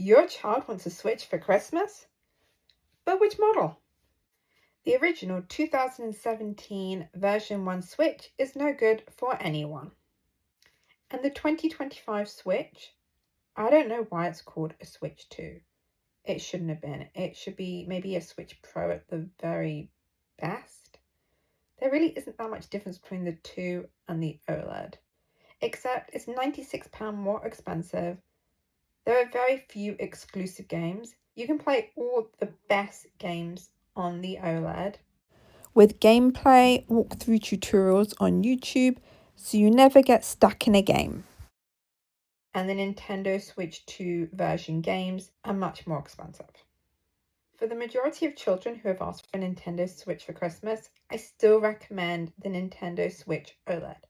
Your child wants a Switch for Christmas? But which model? The original 2017 version 1 Switch is no good for anyone. And the 2025 Switch, I don't know why it's called a Switch 2. It shouldn't have been. It should be maybe a Switch Pro at the very best. There really isn't that much difference between the 2 and the OLED, except it's £96 more expensive. There are very few exclusive games. You can play all the best games on the OLED, with gameplay walkthrough tutorials on YouTube, so you never get stuck in a game. And the Nintendo Switch 2 version games are much more expensive. For the majority of children who have asked for a Nintendo Switch for Christmas, I still recommend the Nintendo Switch OLED.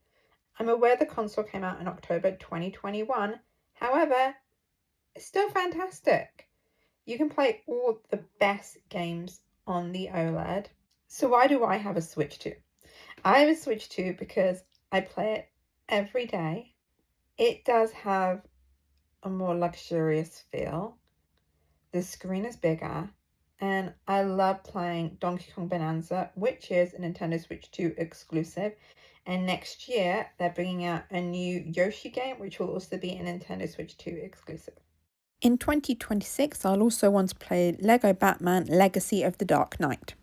I'm aware the console came out in October 2021, however, it's still fantastic. You can play all the best games on the OLED. So why do I have a Switch 2? I have a Switch 2 because I play it every day. It does have a more luxurious feel. The screen is bigger, and I love playing Donkey Kong Bonanza, which is a Nintendo Switch 2 exclusive. And next year, they're bringing out a new Yoshi game, which will also be a Nintendo Switch 2 exclusive. In 2026, I'll also want to play Lego Batman Legacy of the Dark Knight.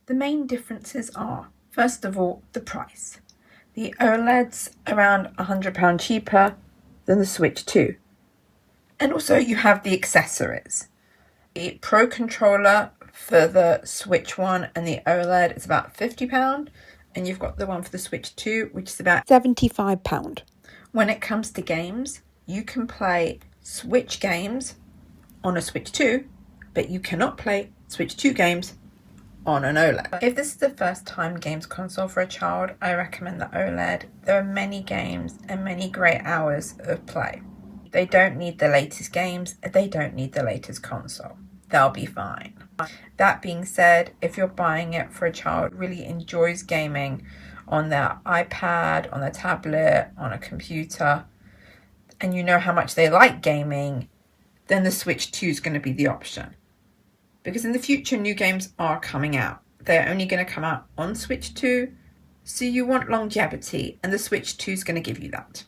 The main differences are, first of all, the price. The OLED's around £100 cheaper than the Switch 2. And also you have the accessories. The Pro Controller for the Switch 1 and the OLED is about £50, and you've got the one for the Switch 2, which is about £75. When it comes to games, you can play Switch games on a Switch 2, but you cannot play Switch 2 games on an OLED. If this is the first time games console for a child, I recommend the OLED. There are many games and many great hours of play. They don't need the latest games, they don't need the latest console. They'll be fine. That being said, if you're buying it for a child who really enjoys gaming on their iPad, on their tablet, on a computer, and you know how much they like gaming, then the Switch 2 is going to be the option. Because in the future, new games are coming out. They're only going to come out on Switch 2, so you want longevity, and the Switch 2 is going to give you that.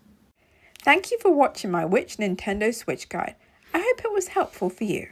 Thank you for watching my Which Nintendo Switch guide. I hope it was helpful for you.